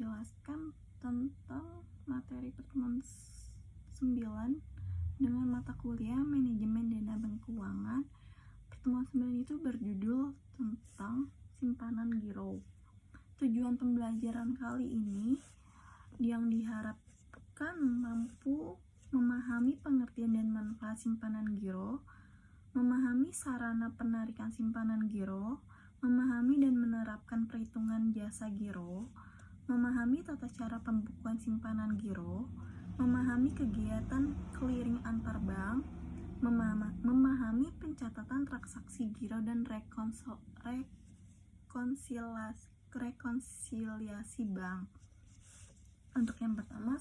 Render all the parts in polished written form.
menjelaskan tentang materi pertemuan 9 dengan mata kuliah Manajemen Dana Bank Keuangan. Pertemuan 9 itu berjudul tentang simpanan giro. Tujuan pembelajaran kali ini yang diharapkan mampu memahami pengertian dan manfaat simpanan giro, memahami sarana penarikan simpanan giro, memahami dan menerapkan perhitungan jasa giro, memahami tata cara pembukuan simpanan giro, memahami kegiatan clearing antar bank, memahami pencatatan transaksi giro dan rekonsiliasi bank. Untuk yang pertama,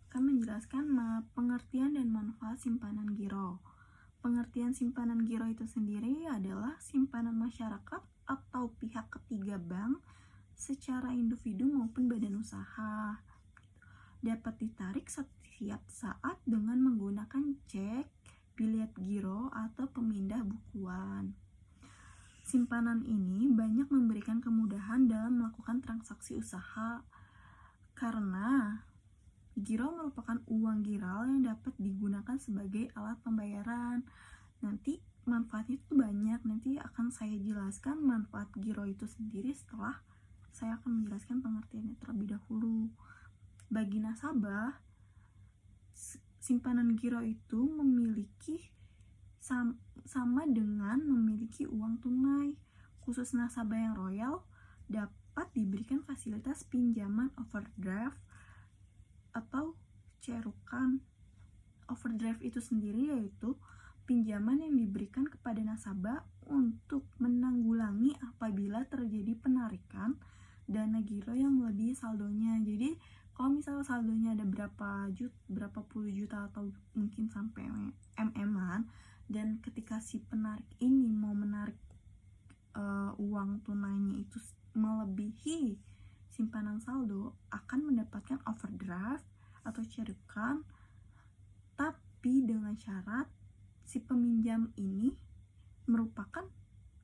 akan menjelaskan pengertian dan manfaat simpanan giro. Pengertian simpanan giro itu sendiri adalah simpanan masyarakat atau pihak ketiga bank secara individu maupun badan usaha. Dapat ditarik setiap saat dengan menggunakan cek, bilet giro, atau pemindah bukuan. Simpanan ini banyak memberikan kemudahan dalam melakukan transaksi usaha karena giro merupakan uang giral yang dapat digunakan sebagai alat pembayaran. Nanti manfaatnya itu banyak, nanti akan saya jelaskan manfaat giro itu sendiri setelah saya akan menjelaskan pengertiannya terlebih dahulu. Bagi nasabah, simpanan giro itu memiliki sama dengan memiliki uang tunai. Khusus nasabah yang royal dapat diberikan fasilitas pinjaman overdraft atau cerukan. Overdraft itu sendiri yaitu pinjaman yang diberikan kepada nasabah untuk menanggulangi apabila terjadi penarikan dana giro yang melebihi saldonya. Jadi kalau misalnya saldonya ada berapa puluh juta atau mungkin sampai MM-an, dan ketika si penarik ini mau menarik uang tunainya itu melebihi simpanan saldo, akan mendapatkan overdraft atau cerukan, tapi dengan syarat si peminjam ini merupakan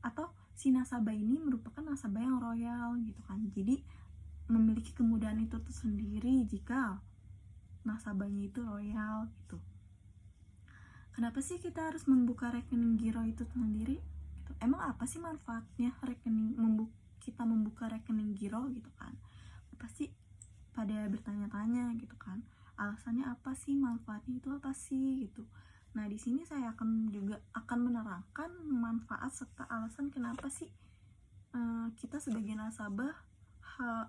atau si nasabah ini merupakan nasabah yang royal gitu kan. Jadi memiliki kemudahan itu tersendiri jika nasabahnya itu royal gitu. Kenapa sih kita harus membuka rekening giro itu sendiri? Gitu. Emang apa sih manfaatnya kita membuka rekening giro gitu kan? Pasti pada bertanya-tanya gitu kan. Alasannya apa sih, manfaatnya itu apa sih gitu. Nah, di sini saya akan menerangkan manfaat serta alasan kenapa sih kita sebagai nasabah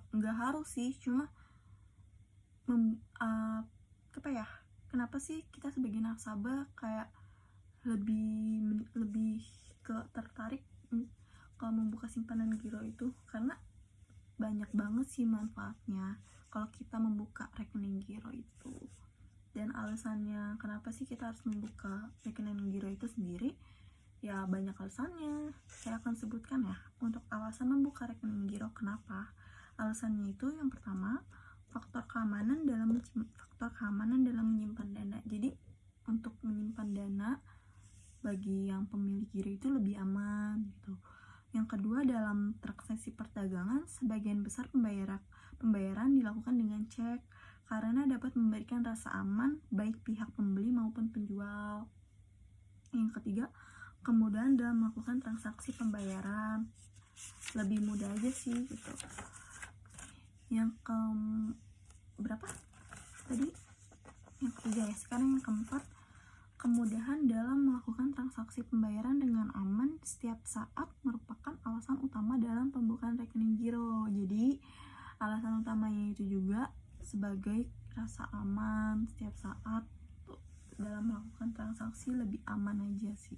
nggak harus sih, cuma kenapa sih kita sebagai nasabah kayak lebih tertarik kalau membuka simpanan giro itu, karena banyak banget sih manfaatnya kalau kita membuka rekening giro itu. Dan alasannya kenapa sih kita harus membuka rekening giro itu sendiri, ya banyak alasannya. Saya akan sebutkan ya untuk alasan membuka rekening giro kenapa. Alasannya itu yang pertama, faktor keamanan dalam menyimpan dana. Jadi untuk menyimpan dana bagi yang pemilik giro itu lebih aman gitu. Yang kedua, dalam transaksi perdagangan sebagian besar pembayaran dilakukan dengan cek karena dapat memberikan rasa aman baik pihak pembeli maupun penjual. Yang ketiga, kemudahan dalam melakukan transaksi pembayaran, lebih mudah aja sih gitu. Yang ketiga ya, sekarang yang keempat, kemudahan dalam melakukan transaksi pembayaran dengan aman setiap saat merupakan alasan utama dalam pembukaan rekening giro. Jadi alasan utamanya itu juga sebagai rasa aman setiap saat dalam melakukan transaksi, lebih aman aja sih.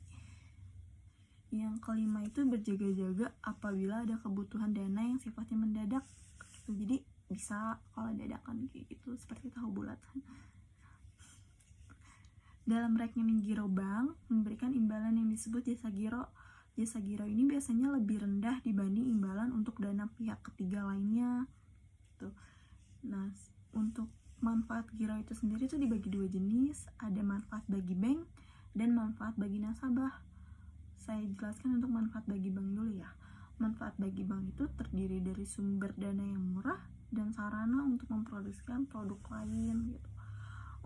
Yang kelima itu berjaga-jaga apabila ada kebutuhan dana yang sifatnya mendadak gitu. Jadi bisa kalau dadakan kayak gitu, seperti tahu bulat. Dalam rekening giro bank memberikan imbalan yang disebut jasa giro. Jasa giro ini biasanya lebih rendah dibanding imbalan untuk dana pihak ketiga lainnya gitu. Nah, untuk manfaat giro itu sendiri itu dibagi dua jenis, ada manfaat bagi bank dan manfaat bagi nasabah. Saya jelaskan untuk manfaat bagi bank dulu ya. Manfaat bagi bank itu terdiri dari sumber dana yang murah, dan sarana untuk memproduksikan produk lain gitu.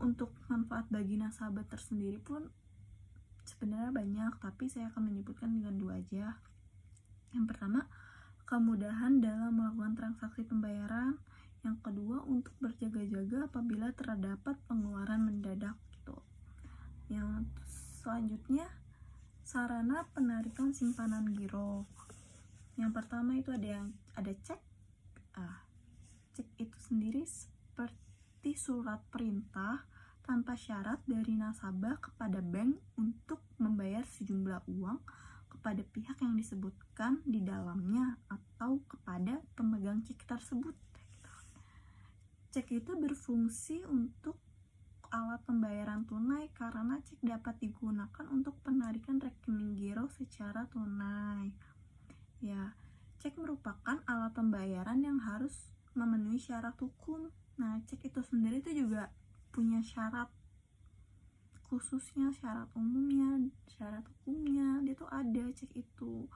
Untuk manfaat bagi nasabah tersendiri pun sebenarnya banyak, tapi saya akan menyebutkan dengan 2 aja. Yang pertama, kemudahan dalam melakukan transaksi pembayaran. Yang kedua, untuk berjaga-jaga apabila terdapat pengeluaran mendadak gitu. Yang selanjutnya, sarana penarikan simpanan giro. Yang pertama itu ada cek. Cek itu sendiri seperti surat perintah tanpa syarat dari nasabah kepada bank untuk membayar sejumlah uang kepada pihak yang disebutkan di dalamnya atau kepada pemegang cek tersebut. Cek itu berfungsi untuk alat pembayaran tunai karena cek dapat digunakan untuk penarikan rekening giro secara tunai. Ya, cek merupakan alat pembayaran yang harus memenuhi syarat hukum. Nah, cek itu sendiri itu juga punya syarat khususnya, syarat umumnya, syarat hukumnya. Dia tuh ada cek itu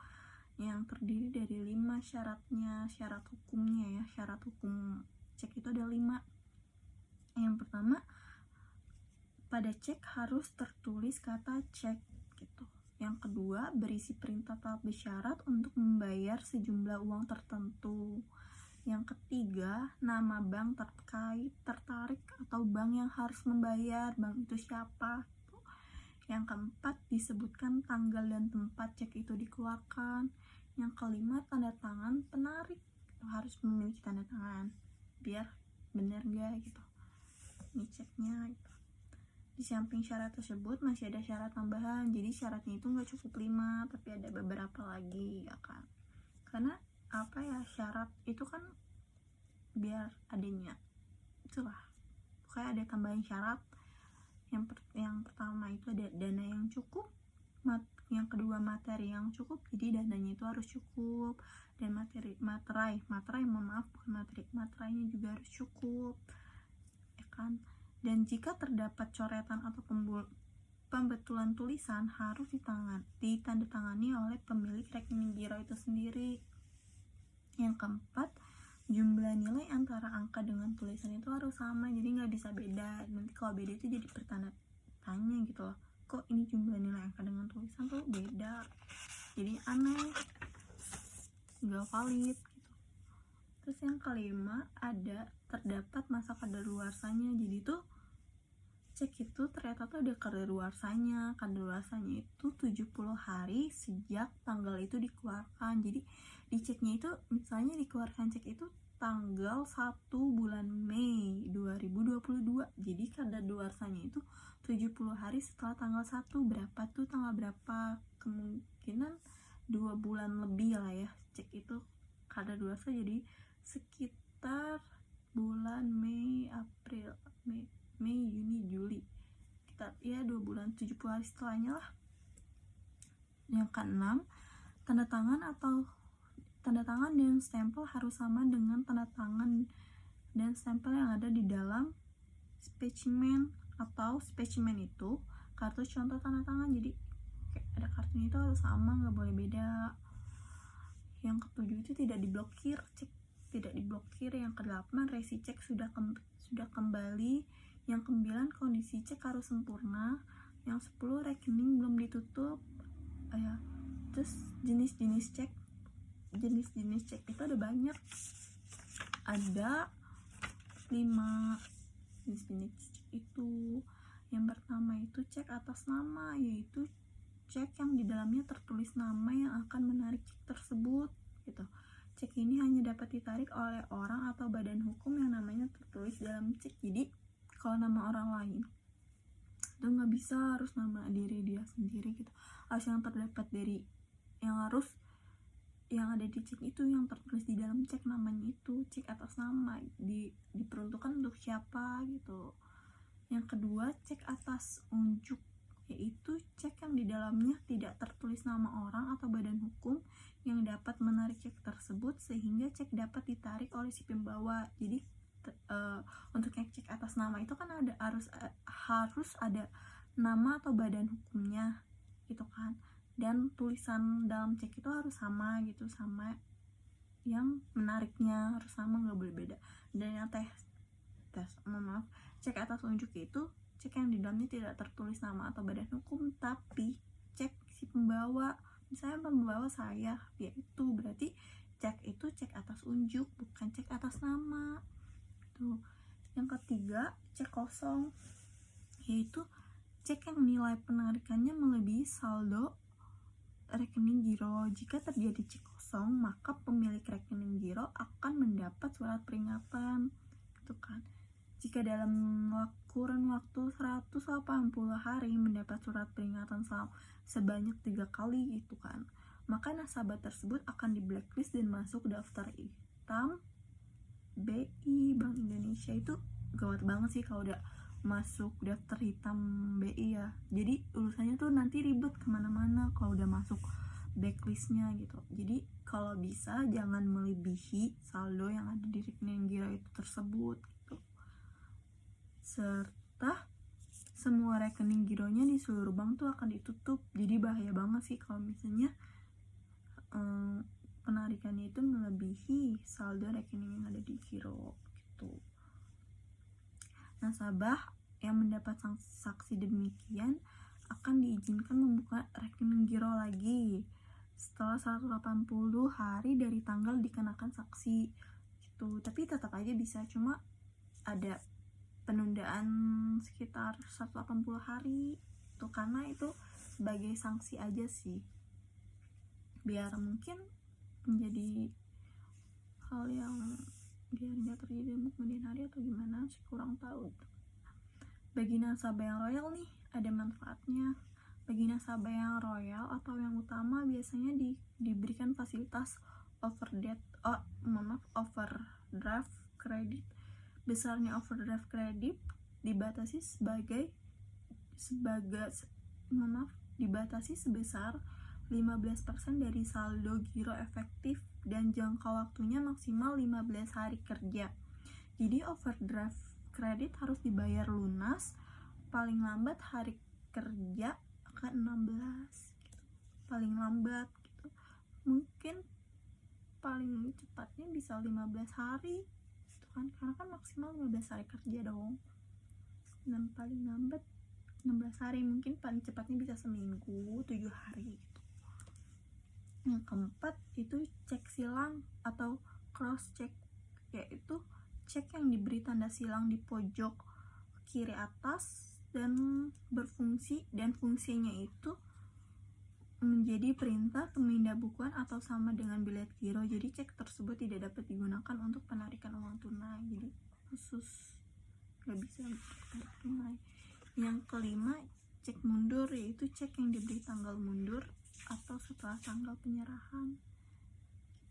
yang terdiri dari 5 syaratnya, syarat hukumnya ya. Syarat hukum cek itu ada 5. Yang pertama, pada cek harus tertulis kata cek gitu. Yang kedua, berisi perintah tahap bersyarat untuk membayar sejumlah uang tertentu. Yang ketiga, nama bank tertarik atau bank yang harus membayar, bank itu siapa. Yang keempat, disebutkan tanggal dan tempat cek itu dikeluarkan. Yang kelima, tanda tangan penarik harus memiliki tanda tangan biar benar gak gitu ini ceknya gitu. Di samping syarat tersebut masih ada syarat tambahan, jadi syaratnya itu nggak cukup 5 tapi ada beberapa lagi ya kan, karena apa ya, syarat itu kan biar adanya itulah kayak ada tambahan syarat. Yang pertama itu ada dana yang cukup, yang kedua materi yang cukup, jadi dananya itu harus cukup, dan materainya juga harus cukup ya kan. Dan jika terdapat coretan atau pembetulan tulisan harus ditandatangani oleh pemilik rekening giro itu sendiri. Yang keempat, jumlah nilai antara angka dengan tulisan itu harus sama, jadi nggak bisa beda. Nanti kalau beda itu jadi pertanda tanya gitu loh, kok ini jumlah nilai angka dengan tulisan tuh beda, jadi aneh, nggak valid gitu. Terus yang kelima, ada terdapat masa kadaluarsanya. Jadi tuh cek itu ternyata tuh ada kadaluarsanya itu 70 hari sejak tanggal itu dikeluarkan. Jadi di ceknya itu misalnya dikeluarkan cek itu tanggal 1 bulan Mei 2022, jadi kadaluarsanya itu 70 hari setelah tanggal 1. Berapa tuh tanggal berapa, kemungkinan 2 bulan lebih lah ya cek itu kadaluarsa, jadi sekitar bulan Mei, Juni, Juli, kita ya 2 bulan 70 hari setelahnya lah. Yang keenam, tanda tangan dan stempel harus sama dengan tanda tangan dan stempel yang ada di dalam spesimen, atau spesimen itu kartu contoh tanda tangan, jadi ada kartunya itu harus sama, nggak boleh beda. Yang ketujuh itu tidak diblokir, cek tidak diblokir. Yang kedelapan, resi cek sudah kembali. Yang ke-9, kondisi cek harus sempurna. Yang 10, rekening belum ditutup. Terus jenis-jenis cek itu ada banyak, ada 5 jenis cek itu. Yang pertama itu cek atas nama, yaitu cek yang di dalamnya tertulis nama yang akan menarik cek tersebut gitu. Cek ini hanya dapat ditarik oleh orang atau badan hukum yang namanya tertulis dalam cek. Jadi kalau nama orang lain itu nggak bisa, harus nama diri dia sendiri gitu. Harus yang terdapat dari yang ada di cek itu, yang tertulis di dalam cek namanya itu cek atas nama, diperuntukkan untuk siapa gitu. Yang kedua, cek atas unjuk, yaitu cek yang di dalamnya tidak tertulis nama orang atau badan hukum yang dapat menarik cek tersebut sehingga cek dapat ditarik oleh si pembawa. Jadi untuk yang cek atas nama itu kan harus ada nama atau badan hukumnya gitu kan, dan tulisan dalam cek itu harus sama gitu, sama yang menariknya harus sama, nggak boleh beda. Dan yang cek atas unjuk itu cek yang di dalamnya tidak tertulis nama atau badan hukum, tapi cek si pembawa. Misalnya pembawa saya, ya itu berarti cek itu cek atas unjuk, bukan cek atas nama. Tuh. Yang ketiga, cek kosong, yaitu cek yang nilai penarikannya melebihi saldo rekening giro. Jika terjadi cek kosong, maka pemilik rekening giro akan mendapat surat peringatan, gitu kan. Jika dalam kurun waktu 180 hari mendapat surat peringatan sebanyak 3 kali, gitu kan, maka nasabah tersebut akan di blacklist dan masuk daftar hitam BI Bank Indonesia. Itu gawat banget sih kalau udah masuk daftar hitam BI ya. Jadi urusannya tuh nanti ribet kemana-mana kalau udah masuk blacklistnya gitu. Jadi kalau bisa jangan melebihi saldo yang ada di rekening giro itu tersebut gitu. Serta semua rekening gironya di seluruh bank tuh akan ditutup. Jadi bahaya banget sih kalau misalnya penarikannya itu melebihi saldo rekening yang ada di giro gitu. Nasabah yang mendapat sanksi demikian akan diizinkan membuka rekening giro lagi setelah 180 hari dari tanggal dikenakan sanksi gitu. Tapi tetap aja bisa, cuma ada penundaan sekitar 180 hari itu karena itu sebagai sanksi aja sih, biar mungkin menjadi hal yang biar nggak terjadi di kemudian hari atau gimana sih, kurang tahu. Bagi nasabah yang royal nih ada manfaatnya. Bagi nasabah yang royal atau yang utama biasanya diberikan fasilitas overdraft kredit. Besarnya overdraft kredit dibatasi sebesar 15% dari saldo giro efektif dan jangka waktunya maksimal 15 hari kerja. Jadi overdraft kredit harus dibayar lunas paling lambat hari kerja ke-16 gitu. Paling lambat gitu. Mungkin paling cepatnya bisa 15 hari gitu kan, karena kan maksimal 15 hari kerja dong. Dan paling lambat 16 hari, mungkin paling cepatnya bisa seminggu 7 hari gitu. Yang keempat itu cek silang atau cross check, yaitu cek yang diberi tanda silang di pojok kiri atas dan fungsinya itu menjadi perintah pemindahbukuan atau sama dengan bilet giro. Jadi cek tersebut tidak dapat digunakan untuk penarikan uang tunai, jadi khusus nggak bisa tarik tunai. Yang kelima, cek mundur, yaitu cek yang diberi tanggal mundur atau setelah tanggal penyerahan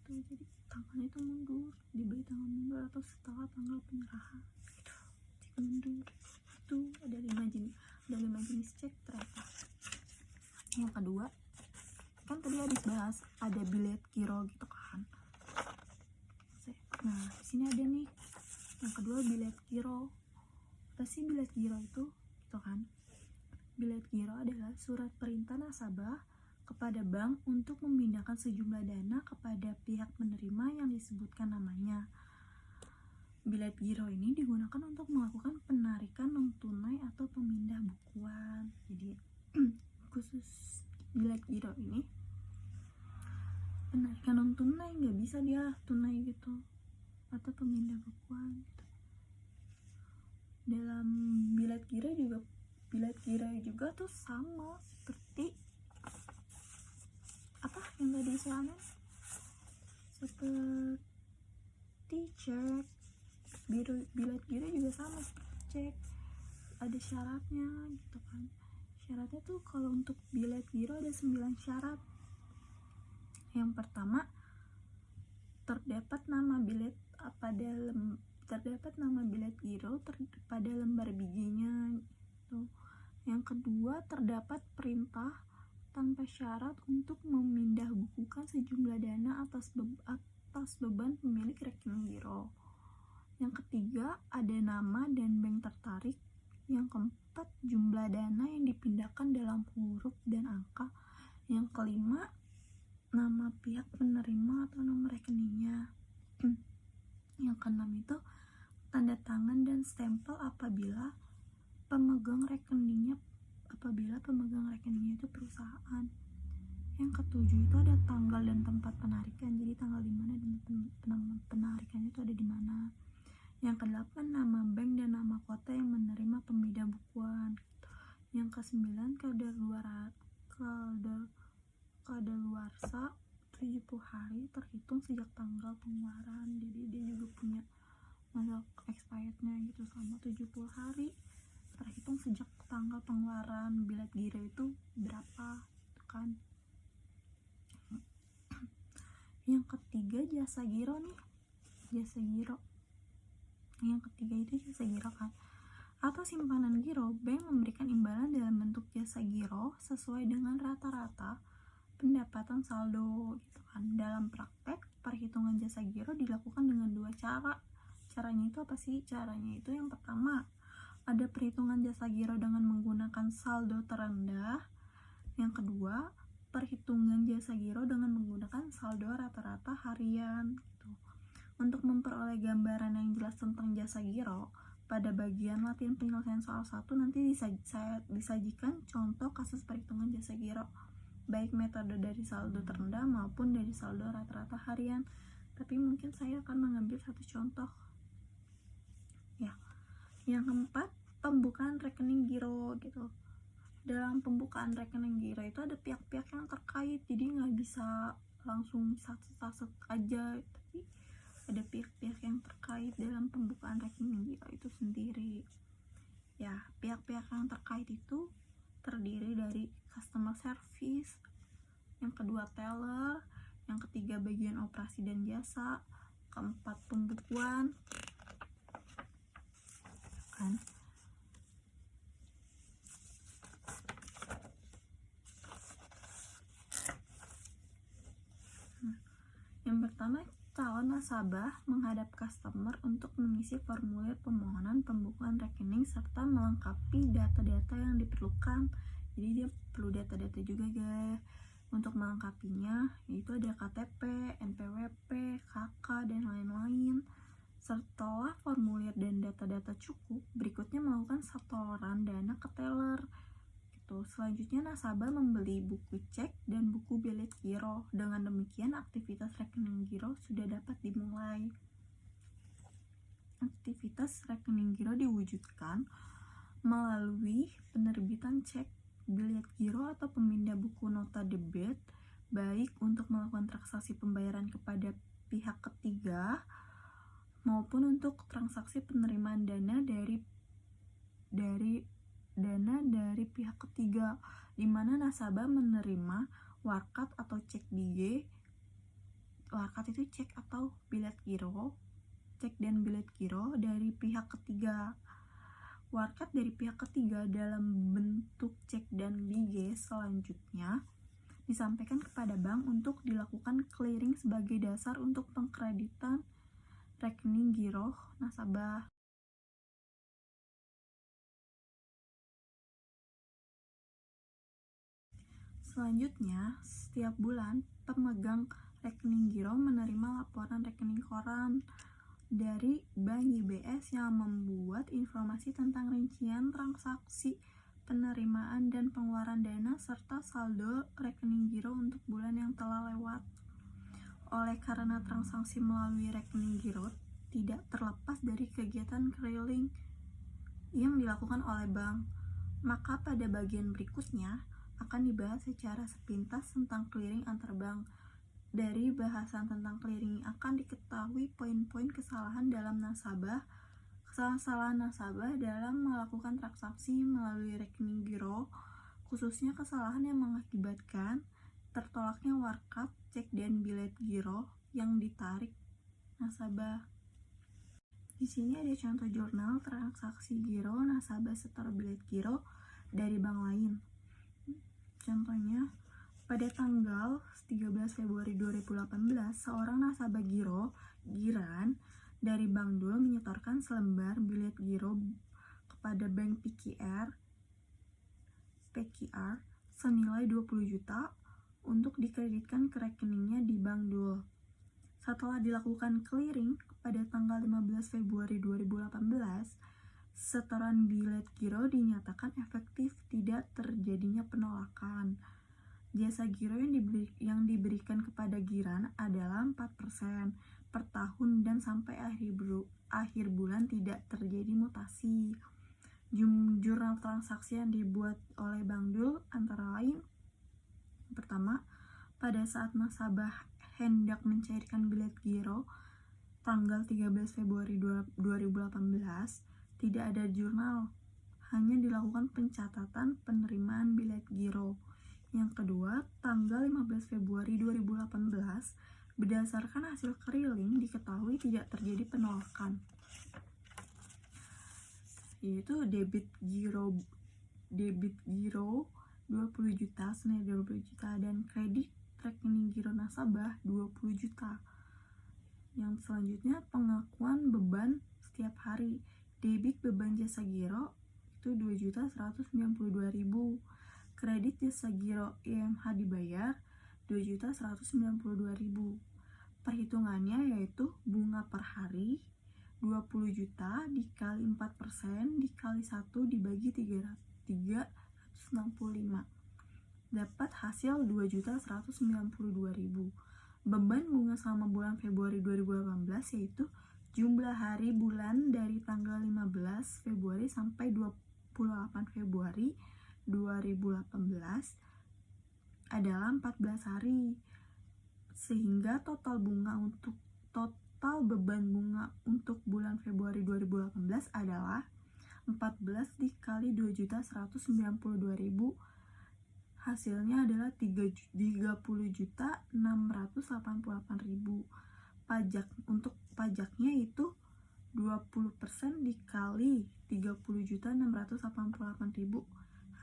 gitu. Jadi tanggalnya itu mundur, diberi tanggal mundur atau setelah tanggal penyerahan gitu. Cek mundur itu ada 5 jenis cek ternyata. Yang kedua, kan tadi habis bahas ada bilet giro gitu kan. Nah di sini ada nih yang kedua, bilet giro. Apa sih bilet giro itu gitu kan? Bilet giro adalah surat perintah nasabah kepada bank untuk memindahkan sejumlah dana kepada pihak penerima yang disebutkan namanya. Bilet giro ini digunakan untuk melakukan penarikan non tunai atau pemindah bukuan. Jadi khusus bilet giro ini penarikan non tunai, nggak bisa dia tunai gitu atau pemindah bukuan gitu. Dalam bilet giro juga tuh sama seperti apa yang tadi saya seperti cek. Bilet giro juga sama seperti cek, ada syaratnya gitu kan. Syaratnya tuh kalau untuk bilet giro ada 9 syarat. Yang pertama, terdapat nama bilet giro pada lembar bijinya gitu. Yang kedua, terdapat perintah tanpa syarat untuk memindahbukukan sejumlah dana atas beban pemilik rekening giro. Yang ketiga, ada nama dan bank tertarik. Yang keempat, jumlah dana yang dipindahkan dalam huruf dan angka. Yang kelima, nama pihak penerima atau nomor rekeningnya. Yang keenam itu tanda tangan dan stempel apabila pemegang rekeningnya itu perusahaan. Yang ketujuh itu ada tanggal dan tempat penarikan, jadi tanggal di mana dan penarikannya itu ada di mana. Yang kedelapan nama bank dan nama kota yang menerima pemindah bukuan. Yang kesembilan kadaluarsa 70 hari terhitung sejak tanggal pengeluaran, jadi dia juga punya masa expirednya gitu, selama 70 hari terhitung sejak tanggal pengeluaran. Bilet giro itu berapa kan. Yang ketiga jasa giro nih, yang ketiga itu jasa giro kan, atau simpanan giro. Bank memberikan imbalan dalam bentuk jasa giro sesuai dengan rata-rata pendapatan saldo gitu kan. Dalam praktek perhitungan jasa giro dilakukan dengan dua cara. Caranya itu apa sih? Caranya itu yang pertama ada perhitungan jasa giro dengan menggunakan saldo terendah. Yang kedua perhitungan jasa giro dengan menggunakan saldo rata-rata harian gitu. Untuk memperoleh gambaran yang jelas tentang jasa giro, pada bagian latihan penyelesaian soal 1 nanti saya disajikan contoh kasus perhitungan jasa giro, baik metode dari saldo terendah maupun dari saldo rata-rata harian. Tapi mungkin saya akan mengambil satu contoh ya. Yang keempat, pembukaan rekening giro gitu. Dalam pembukaan rekening giro itu ada pihak-pihak yang terkait, jadi nggak bisa langsung saset aja, tapi ada pihak-pihak yang terkait dalam pembukaan rekening giro itu sendiri ya. Pihak-pihak yang terkait itu terdiri dari customer service, yang kedua teller, yang ketiga bagian operasi dan jasa, keempat pembukuan kan. Yang pertama, calon nasabah menghadap customer untuk mengisi formulir permohonan pembukaan rekening serta melengkapi data-data yang diperlukan. Jadi dia perlu data-data juga guys. Untuk melengkapinya itu ada KTP, NPWP, KK, dan lain-lain. Setelah formulir dan data-data cukup, berikutnya melakukan setoran dana ke teller. Selanjutnya nasabah membeli buku cek dan buku bilet giro. Dengan demikian aktivitas rekening giro sudah dapat dimulai. Aktivitas rekening giro diwujudkan melalui penerbitan cek, bilet giro atau pemindah buku nota debit, baik untuk melakukan transaksi pembayaran kepada pihak ketiga maupun untuk transaksi penerimaan dana dari pihak ketiga, di mana nasabah menerima warkat atau cek DG. Warkat itu cek atau bilet giro, cek dan bilet giro dari pihak ketiga. Warkat dari pihak ketiga dalam bentuk cek dan DG selanjutnya disampaikan kepada bank untuk dilakukan clearing sebagai dasar untuk pengkreditan rekening giro nasabah. Selanjutnya, setiap bulan pemegang rekening giro menerima laporan rekening koran dari Bank YBS yang membuat informasi tentang rincian transaksi penerimaan dan pengeluaran dana serta saldo rekening giro untuk bulan yang telah lewat. Oleh karena transaksi melalui rekening giro tidak terlepas dari kegiatan clearing yang dilakukan oleh bank, maka pada bagian berikutnya akan dibahas secara sepintas tentang clearing antar bank. Dari bahasan tentang clearing akan diketahui poin-poin kesalahan dalam kesalahan nasabah dalam melakukan transaksi melalui rekening giro, khususnya kesalahan yang mengakibatkan tertolaknya warkat, cek dan bilet giro yang ditarik nasabah. Di sini ada contoh jurnal transaksi giro nasabah setor bilet giro dari bank lain. Contohnya, pada tanggal 13 Februari 2018, seorang nasabah Giran dari Bank Dul menyetorkan selembar bilet giro kepada Bank PKR senilai 20 juta untuk dikreditkan ke rekeningnya di Bank DUL. Setelah dilakukan clearing pada tanggal 15 Februari 2018, setoran bilet giro dinyatakan efektif, tidak terjadinya penolakan. Jasa giro yang diberikan kepada Giran adalah 4% per tahun dan sampai akhir bulan tidak terjadi mutasi. Jurnal transaksi yang dibuat oleh Bank DUL antara lain: pertama, pada saat nasabah hendak mencairkan bilet giro tanggal 13 Februari 2018, tidak ada jurnal, hanya dilakukan pencatatan penerimaan bilet giro. Yang kedua, tanggal 15 Februari 2018, berdasarkan hasil keriling diketahui tidak terjadi penolakan, yaitu debit giro 20 juta senilai 20 juta dan kredit rekening giro nasabah 20 juta. Yang selanjutnya, pengakuan beban setiap hari. Debit beban jasa giro itu 2.192.000. Kredit jasa giro IMH dibayar 2.192.000. Perhitungannya yaitu bunga per hari 20 juta dikali 4% dikali 1 dibagi 365, dapat hasil 2.192.000. Beban bunga selama bulan Februari 2018 yaitu jumlah hari bulan dari tanggal 15 Februari sampai 28 Februari 2018 adalah 14 hari, sehingga total beban bunga untuk bulan Februari 2018 adalah 14 dikali 2.192.000, hasilnya adalah 30.688.000. Untuk pajaknya itu 20% dikali 30.688.000,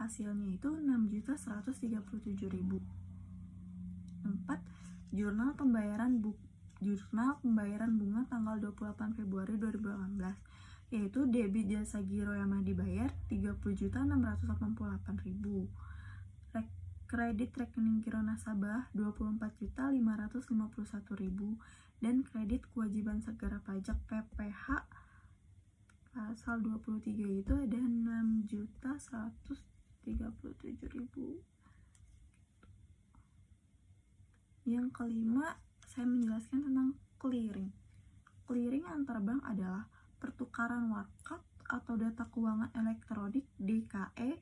hasilnya itu 6.137.000. 4. Jurnal pembayaran bunga tanggal 28 Februari 2018, yaitu debit jasa giro yang dibayar 30.688.000, kredit rekening giro nasabah 24.551.000, dan kredit kewajiban segera pajak PPh pasal 23 itu ada 6.137.000. Yang kelima, saya menjelaskan tentang clearing. Clearing antar bank adalah pertukaran warkat atau data keuangan elektronik DKE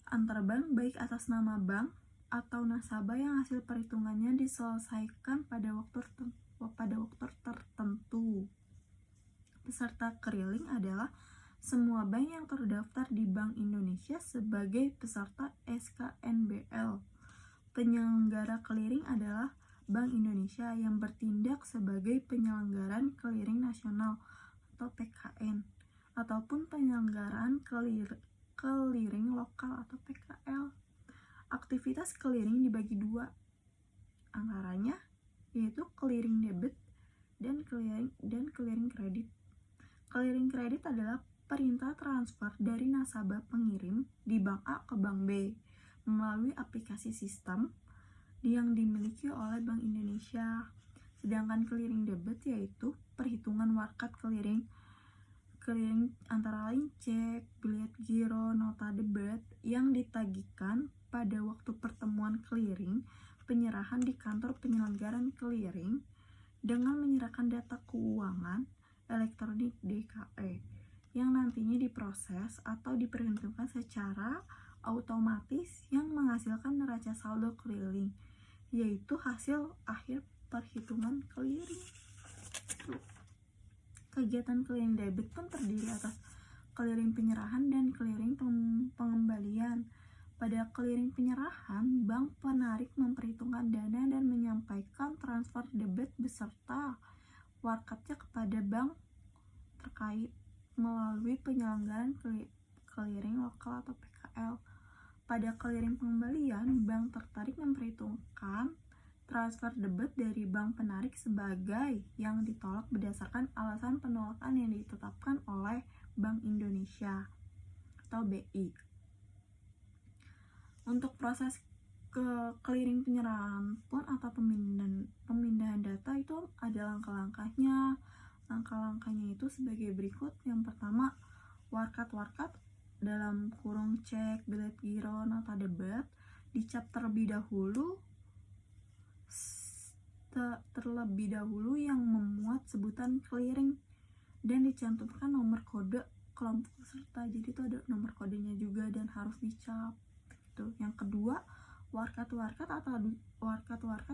antar bank baik atas nama bank atau nasabah yang hasil perhitungannya diselesaikan pada waktu tertentu. Peserta clearing adalah semua bank yang terdaftar di Bank Indonesia sebagai peserta SKNBL. Penyelenggara clearing adalah Bank Indonesia yang bertindak sebagai penyelenggaraan clearing nasional atau PKN, ataupun penyelenggaraan clearing lokal atau PKL. Aktivitas clearing dibagi dua, antaranya yaitu clearing debit dan clearing kredit. Clearing kredit adalah perintah transfer dari nasabah pengirim di Bank A ke Bank B melalui aplikasi sistem yang dimiliki oleh Bank Indonesia. Sedangkan clearing debit yaitu perhitungan warkat clearing antara lain cek, bilet giro, nota debit yang ditagihkan pada waktu pertemuan clearing, penyerahan di kantor penyelenggaraan clearing dengan menyerahkan data keuangan elektronik DKE yang nantinya diproses atau diperhitungkan secara otomatis yang menghasilkan neraca saldo clearing, yaitu hasil akhir perhitungan clearing. Kegiatan clearing debit pun terdiri atas clearing penyerahan dan clearing pengembalian. Pada clearing penyerahan, bank penarik memperhitungkan dana dan menyampaikan transfer debit beserta warkatnya kepada bank terkait melalui penyelenggaraan clearing lokal atau PKL. Pada clearing pengembalian, bank tertarik memperhitungkan transfer debit dari bank penarik sebagai yang ditolak berdasarkan alasan penolakan yang ditetapkan oleh Bank Indonesia atau BI. Untuk proses clearing penyerahan pun atau pemindahan data itu ada langkah-langkahnya. Langkah-langkahnya itu sebagai berikut. Yang pertama, warkat dalam kurung cek, bilet giro, nota debat dicap terlebih dahulu yang memuat sebutan clearing dan dicantumkan nomor kode kelompok peserta. Jadi itu ada nomor kodenya juga dan harus dicap. Yang kedua, warkat-warkat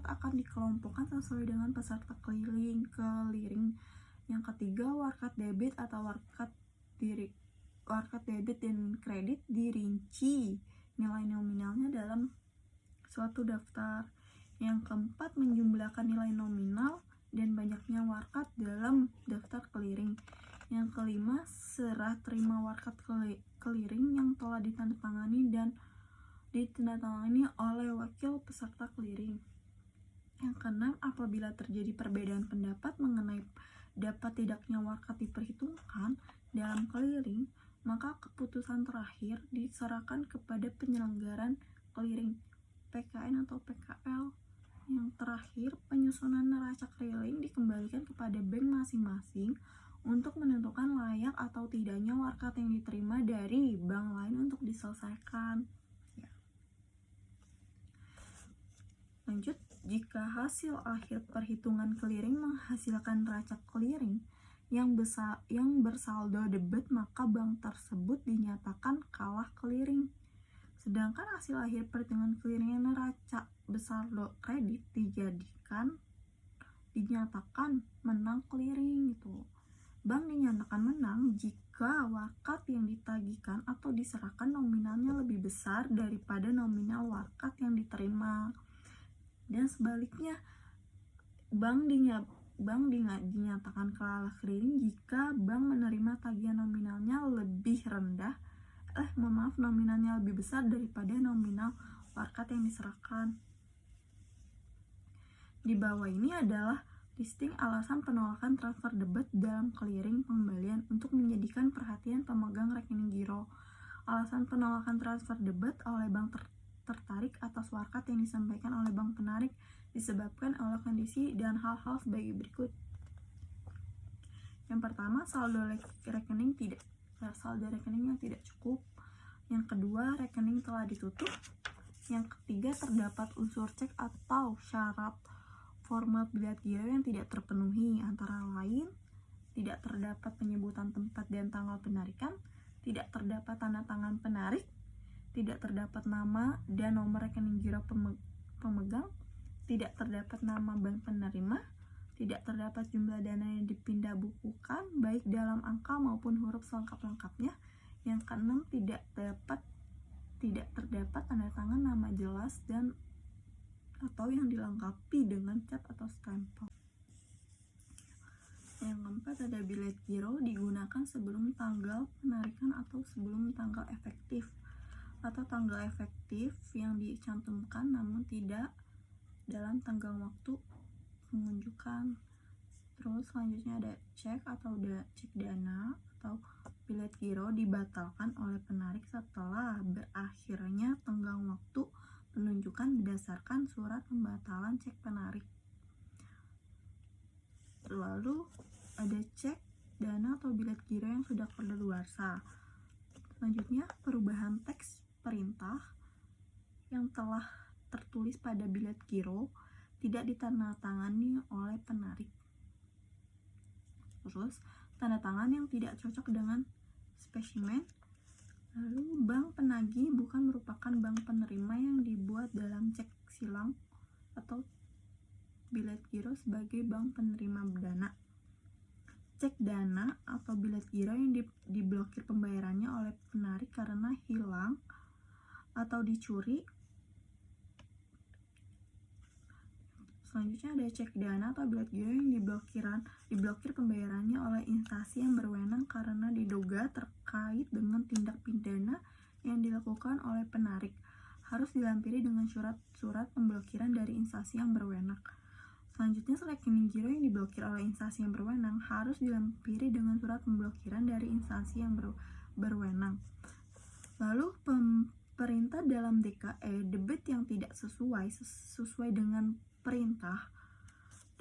akan dikelompokkan sesuai dengan peserta clearing. Yang ketiga, warkat debit atau warkat debit dan kredit dirinci nilai nominalnya dalam suatu daftar. Yang keempat, menjumlahkan nilai nominal dan banyaknya warkat dalam daftar clearing. Yang kelima, serah terima warkat clearing yang telah ditandatangani oleh wakil peserta clearing. Yang keenam, apabila terjadi perbedaan pendapat mengenai dapat tidaknya warkat diperhitungkan dalam clearing, maka keputusan terakhir diserahkan kepada penyelenggaraan clearing, PKN atau PKL. Yang terakhir, penyusunan neraca clearing dikembalikan kepada bank masing-masing untuk menentukan layak atau tidaknya warkat yang diterima dari bank lain untuk diselesaikan. Lanjut, jika hasil akhir perhitungan clearing menghasilkan neraca clearing yang bersaldo debit, maka bank tersebut dinyatakan kalah clearing. Sedangkan hasil akhir perhitungan clearing yang neraca bersaldo kredit dinyatakan menang clearing gitu. Bank dinyatakan menang jika warkat yang ditagihkan atau diserahkan nominalnya lebih besar daripada nominal warkat yang diterima. Dan sebaliknya, bank dinyatakan kalah clearing jika bank menerima tagihan nominalnya nominalnya lebih besar daripada nominal warkat yang diserahkan. Di bawah ini adalah listing alasan penolakan transfer debit dalam clearing pengembalian untuk menjadikan perhatian pemegang rekening giro. Alasan penolakan transfer debit oleh bank tertarik atas warkat yang disampaikan oleh bank penarik disebabkan oleh kondisi dan hal-hal sebagai berikut. Yang pertama, saldo rekening yang tidak cukup. Yang kedua, rekening telah ditutup. Yang ketiga, terdapat unsur cek atau syarat format bilet giro yang tidak terpenuhi, antara lain tidak terdapat penyebutan tempat dan tanggal penarikan, tidak terdapat tanda tangan penarik, tidak terdapat nama dan nomor rekening giro pemegang, tidak terdapat nama bank penerima, tidak terdapat jumlah dana yang dipindah bukukan baik dalam angka maupun huruf selengkap-lengkapnya. Yang keenam, tidak terdapat tanda tangan nama jelas dan atau yang dilengkapi dengan cat atau stempel. Yang keempat, ada bilet giro digunakan sebelum tanggal penarikan atau sebelum tanggal efektif, atau tanggal efektif yang dicantumkan namun tidak dalam tanggal waktu penunjukan. Terus selanjutnya ada cek atau cek dana atau bilet giro dibatalkan oleh penarik setelah berakhirnya tenggang waktu penunjukan berdasarkan surat pembatalan cek penarik. Lalu ada cek dana atau bilet giro yang sudah kadaluarsa. Selanjutnya, perubahan teks perintah yang telah tertulis pada bilet giro tidak ditandatangani oleh penarik. Terus, tanda tangan yang tidak cocok dengan spesimen. Lalu, bank penagih bukan merupakan bank penerima yang dibuat dalam cek silang atau bilet giro sebagai bank penerima dana. Cek dana atau bilet giro yang diblokir pembayarannya oleh penarik karena hilang atau dicuri. Selanjutnya ada cek dana atau bilet giro yang diblokir pembayarannya oleh instansi yang berwenang karena diduga terkait dengan tindak pidana yang dilakukan oleh penarik. Harus dilampiri dengan surat pemblokiran dari instansi yang berwenang. Selanjutnya, rekening giro yang diblokir oleh instansi yang berwenang harus dilampiri dengan surat pemblokiran dari instansi yang berwenang. Lalu perintah dalam DKE debit yang tidak sesuai dengan perintah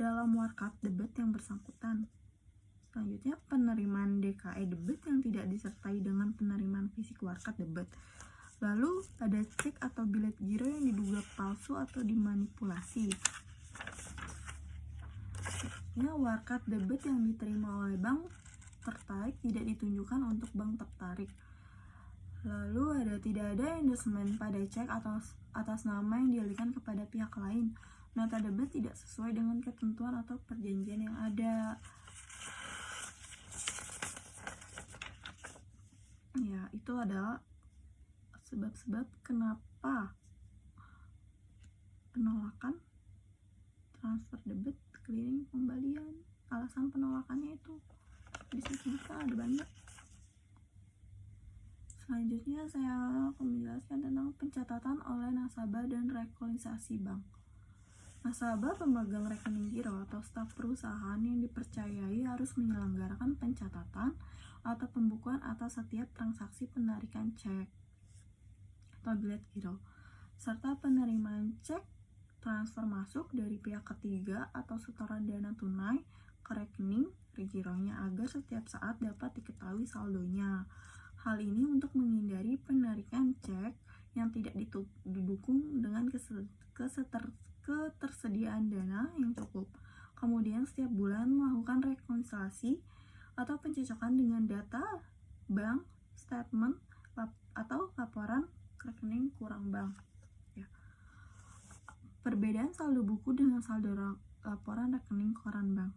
dalam warkat debit yang bersangkutan. Selanjutnya, penerimaan DKE debit yang tidak disertai dengan penerimaan fisik warkat debit. Lalu ada cek atau bilet giro yang diduga palsu atau dimanipulasi. Warkat debit yang diterima oleh bank tertarik tidak ditunjukkan untuk bank tertarik. Lalu tidak ada endorsement pada cek atas nama yang dialihkan kepada pihak lain. Nota debit tidak sesuai dengan ketentuan atau perjanjian yang ada. Ya, itu adalah sebab-sebab kenapa penolakan transfer debit, clearing, pembalian. Alasan penolakannya itu bisa sebutkan ada banyak. Selanjutnya saya akan menjelaskan tentang pencatatan oleh nasabah dan rekonsiliasi bank. Nasabah pemegang rekening giro atau staf perusahaan yang dipercayai harus menyelenggarakan pencatatan atau pembukuan atas setiap transaksi penarikan cek atau bilet giro, serta penerimaan cek transfer masuk dari pihak ketiga atau setoran dana tunai ke rekening gironya agar setiap saat dapat diketahui saldonya. Hal ini untuk menghindari penarikan cek yang tidak didukung dengan ketersediaan dana yang cukup. Kemudian setiap bulan melakukan rekonsiliasi atau pencocokan dengan data bank statement atau laporan rekening kurang bank. Perbedaan saldo buku dengan saldo laporan rekening koran bank.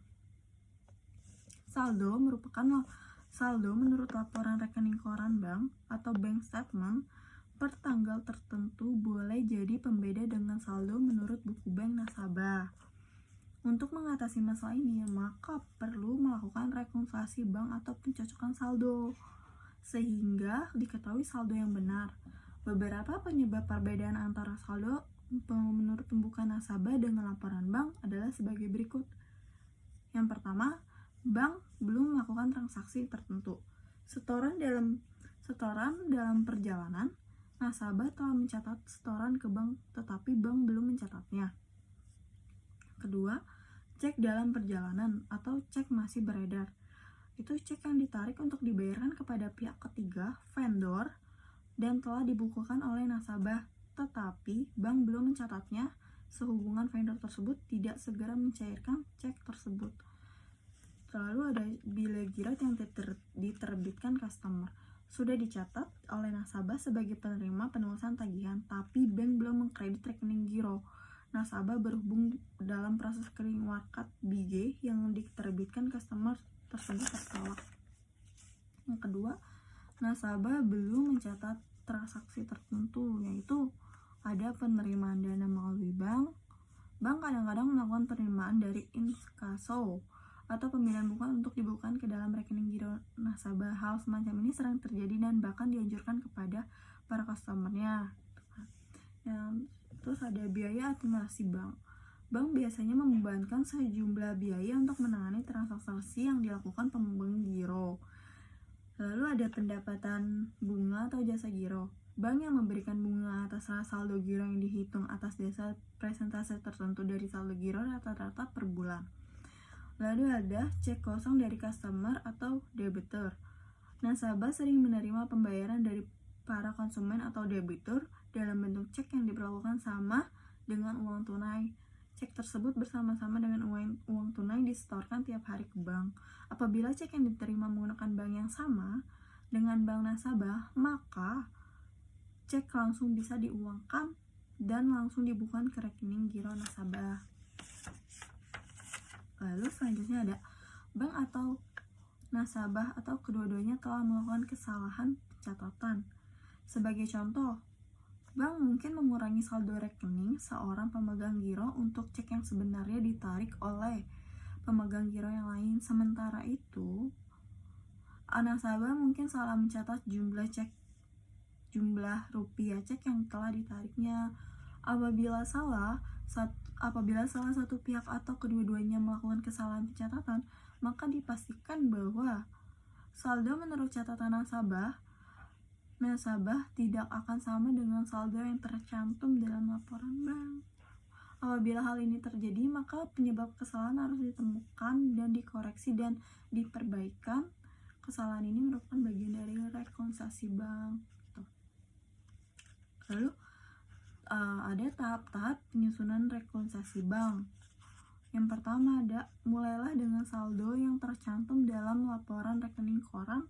Saldo merupakan saldo menurut laporan rekening koran bank atau bank statement per tanggal tertentu boleh jadi pembeda dengan saldo menurut buku bank nasabah. Untuk mengatasi masalah ini, maka perlu melakukan rekonsiliasi bank atau pencocokan saldo sehingga diketahui saldo yang benar. Beberapa penyebab perbedaan antara saldo menurut pembukaan nasabah dengan laporan bank adalah sebagai berikut. Yang pertama, bank belum melakukan transaksi tertentu. Setoran dalam perjalanan, nasabah telah mencatat setoran ke bank tetapi bank belum mencatatnya. Kedua, cek dalam perjalanan atau cek masih beredar. Itu cek yang ditarik untuk dibayarkan kepada pihak ketiga, vendor, dan telah dibukukan oleh nasabah, tetapi bank belum mencatatnya sehubungan vendor tersebut tidak segera mencairkan cek tersebut. Lalu ada bilet giro yang diterbitkan customer. Sudah dicatat oleh nasabah sebagai penerima penelusuran tagihan, tapi bank belum mengkredit rekening giro. Nasabah berhubung dalam proses clearing warkat BG yang diterbitkan customer tersebut tertolak. Yang kedua, nasabah belum mencatat transaksi tertentu, yaitu ada penerimaan dana melalui bank. Bank kadang-kadang melakukan penerimaan dari inkasso atau pembelian buku untuk dibukukan ke dalam rekening giro nasabah. Hal semacam ini sering terjadi dan bahkan dianjurkan kepada para customernya. Terus ada biaya administrasi bank. Bank biasanya membebankan sejumlah biaya untuk menangani transaksi yang dilakukan pemegang giro. Lalu ada pendapatan bunga atau jasa giro. Bank yang memberikan bunga atas saldo giro yang dihitung atas dasar persentase tertentu dari saldo giro rata-rata per bulan. Lalu ada cek kosong dari customer atau debitur. Nasabah sering menerima pembayaran dari para konsumen atau debitur dalam bentuk cek yang diperlakukan sama dengan uang tunai. Cek tersebut bersama-sama dengan uang tunai disetorkan tiap hari ke bank. Apabila cek yang diterima menggunakan bank yang sama dengan bank nasabah, maka cek langsung bisa diuangkan dan langsung dibukukan ke rekening giro nasabah. Lalu selanjutnya ada bank atau nasabah atau kedua-duanya telah melakukan kesalahan pencatatan. Sebagai contoh, bank mungkin mengurangi saldo rekening seorang pemegang giro untuk cek yang sebenarnya ditarik oleh pemegang giro yang lain. Sementara itu, nasabah mungkin salah mencatat jumlah rupiah cek yang telah ditariknya. Apabila salah satu pihak atau kedua-duanya melakukan kesalahan pencatatan, maka dipastikan bahwa saldo menurut catatan nasabah nasabah tidak akan sama dengan saldo yang tercantum dalam laporan bank. Apabila hal ini terjadi, maka penyebab kesalahan harus ditemukan dan dikoreksi dan diperbaikan. Kesalahan ini merupakan bagian dari rekonsiliasi bank. Lalu ada tahap-tahap penyusunan rekonsiliasi bank. Yang pertama mulailah dengan saldo yang tercantum dalam laporan rekening koran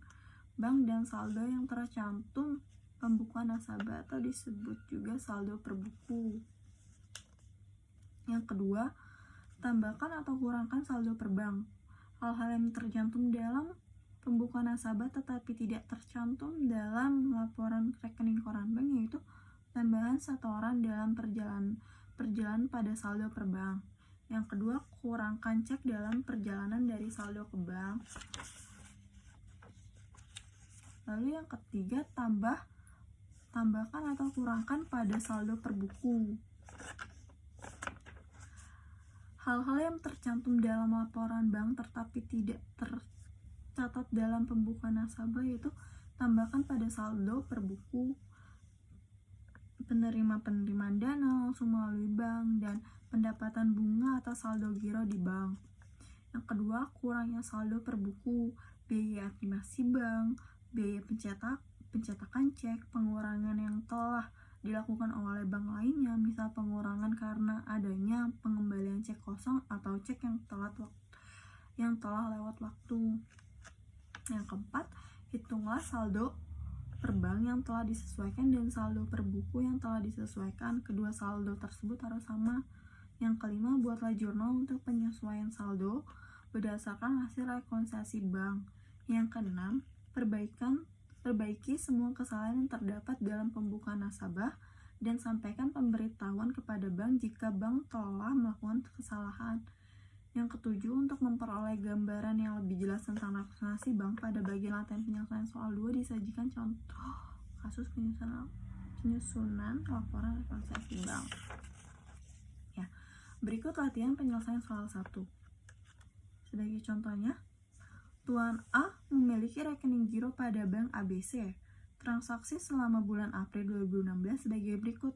bank dan saldo yang tercantum pembukuan nasabah atau disebut juga saldo per buku. Yang kedua, tambahkan atau kurangkan saldo per bank. Hal-hal yang tercantum dalam pembukuan nasabah tetapi tidak tercantum dalam laporan rekening koran bank yaitu tambahan setoran dalam perjalanan pada saldo per bank. Yang kedua, kurangkan cek dalam perjalanan dari saldo ke bank. Lalu yang ketiga, tambahkan atau kurangkan pada saldo per buku. Hal-hal yang tercantum dalam laporan bank tetapi tidak tercatat dalam pembukuan nasabah yaitu tambahkan pada saldo per buku, penerimaan dana langsung melalui bank, dan pendapatan bunga atas saldo giro di bank. Yang kedua, kurangnya saldo per buku, biaya administrasi bank, biaya pencetakan cek, pengurangan yang telah dilakukan oleh bank lainnya, misal pengurangan karena adanya pengembalian cek kosong atau cek yang telah lewat waktu. Yang keempat, hitunglah saldo per bank yang telah disesuaikan dan saldo per buku yang telah disesuaikan. Kedua saldo tersebut harus sama. Yang kelima, buatlah jurnal untuk penyesuaian saldo berdasarkan hasil rekonsiliasi bank. Yang keenam, perbaiki semua kesalahan yang terdapat dalam pembukuan nasabah dan sampaikan pemberitahuan kepada bank jika bank telah melakukan kesalahan. Yang ketujuh, untuk memperoleh gambaran yang lebih jelas tentang rekonsiliasi bank, pada bagian latihan penyelesaian soal 2 disajikan contoh kasus penyusunan laporan rekonsiliasi bank. Ya, berikut latihan penyelesaian soal 1. Sebagai contohnya, Tuan A memiliki rekening giro pada bank ABC. Transaksi selama bulan April 2016 sebagai berikut.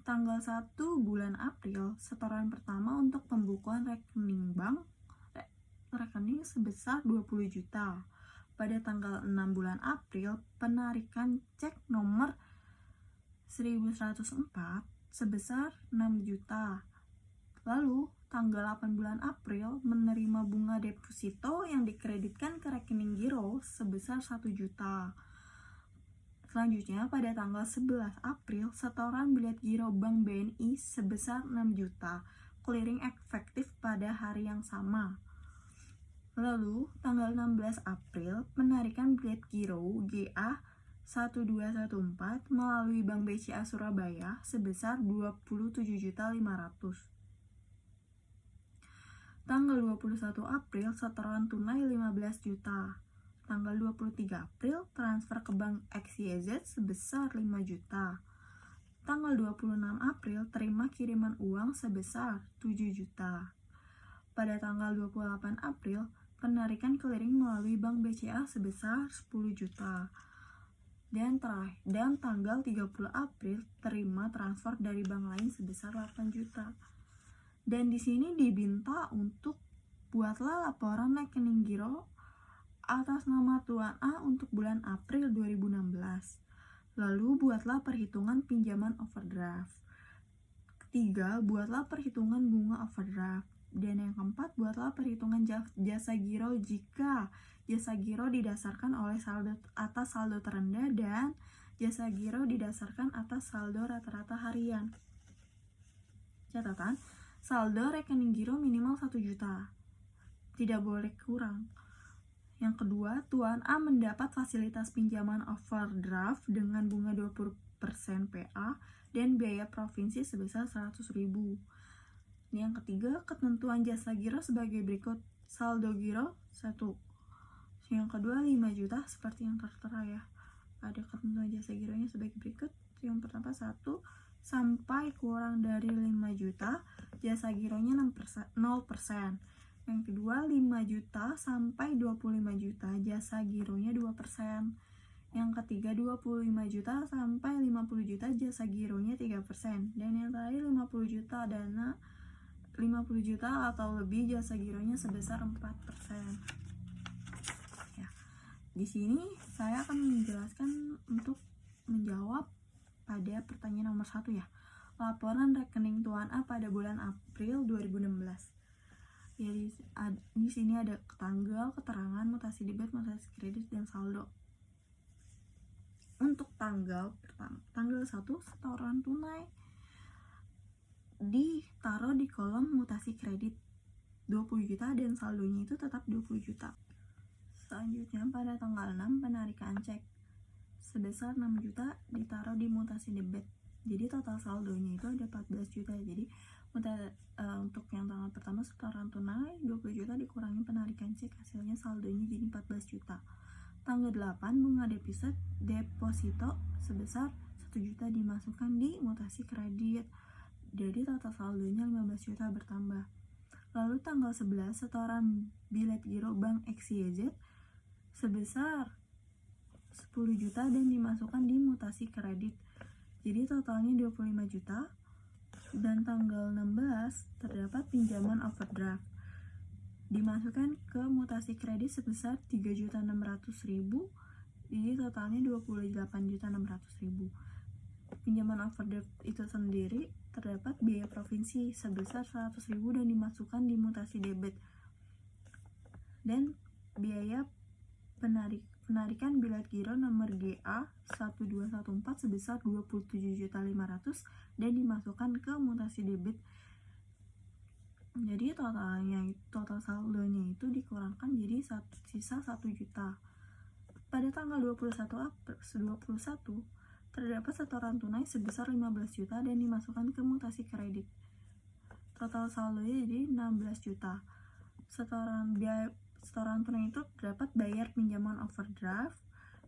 Tanggal 1 bulan April, setoran pertama untuk pembukuan rekening bank rekening sebesar 20 juta. Pada tanggal 6 bulan April, penarikan cek nomor 1104 sebesar 6 juta. Lalu, tanggal 8 bulan April menerima bunga deposito yang dikreditkan ke rekening giro sebesar 1 juta. Selanjutnya, pada tanggal 11 April, setoran bilet giro Bank BNI sebesar 6 juta, clearing efektif pada hari yang sama. Lalu, tanggal 16 April, penarikan bilet giro GA 1214 melalui Bank BCA Surabaya sebesar 27.500.000. Tanggal 21 April, setoran tunai 15 juta. Tanggal 23 April, transfer ke Bank XYZ sebesar 5 juta. Tanggal 26 April, terima kiriman uang sebesar 7 juta. Pada tanggal 28 April, penarikan clearing melalui Bank BCA sebesar 10 juta. Dan tanggal 30 April, terima transfer dari bank lain sebesar 8 juta. Dan di sini diminta untuk buatlah laporan rekening giro atas nama Tuan A untuk bulan April 2016. Lalu buatlah perhitungan pinjaman overdraft. Ketiga, buatlah perhitungan bunga overdraft. Dan yang keempat, buatlah perhitungan jasa giro jika jasa giro didasarkan oleh saldo atas saldo terendah dan jasa giro didasarkan atas saldo rata-rata harian. Catatan, saldo rekening giro minimal 1 juta. Tidak boleh kurang. Yang kedua, Tuan A mendapat fasilitas pinjaman overdraft dengan bunga 20% PA dan biaya provinsi sebesar 100.000. Yang ketiga, ketentuan jasa giro sebagai berikut. Saldo giro 1. Yang kedua, 5 juta seperti yang tertera ya. Ada ketentuan jasa gironya sebagai berikut. Yang pertama 1 sampai kurang dari 5 juta, jasa gironya 0%. Yang kedua, 5 juta sampai 25 juta, jasa gironya 2%. Yang ketiga 25 juta sampai 50 juta jasa gironya 3%. Dan yang terakhir 50 juta dana 50 juta atau lebih jasa gironya sebesar 4%. Ya. Di sini saya akan menjelaskan untuk menjawab pada pertanyaan nomor 1 ya. Laporan rekening Tuan A pada bulan April 2016. Jadi di sini ada tanggal, keterangan, mutasi debit, mutasi kredit, dan saldo. Untuk tanggal 1 setoran tunai ditaruh di kolom mutasi kredit 20 juta dan saldonya itu tetap 20 juta. Selanjutnya pada tanggal 6 penarikan cek sebesar 6 juta ditaruh di mutasi debit. Jadi total saldonya itu ada 14 juta. Jadi untuk yang tanggal pertama setoran tunai 20 juta dikurangi penarikan cek, hasilnya saldonya jadi 14 juta. Tanggal 8 bunga deposito sebesar 1 juta dimasukkan di mutasi kredit. Jadi total saldonya 15 juta bertambah. Lalu tanggal 11 setoran bilet giro Bank XYZ sebesar 10 juta dan dimasukkan di mutasi kredit. Jadi totalnya 25 juta. Dan tanggal 16 terdapat pinjaman overdraft dimasukkan ke mutasi kredit sebesar 3.600.000. Jadi totalnya 28.600.000. Pinjaman overdraft itu sendiri terdapat biaya provinsi sebesar 100.000 dan dimasukkan di mutasi debit. Dan biaya penarikan bilet giro nomor GA 1214 sebesar 27.500.000 dan dimasukkan ke mutasi debit. Jadi total saldonya itu dikurangkan jadi sisa 1 juta. Pada tanggal 21 terdapat setoran tunai sebesar 15 juta dan dimasukkan ke mutasi kredit. Total saldonya jadi 16 juta. Setoran tunai itu terdapat bayar pinjaman overdraft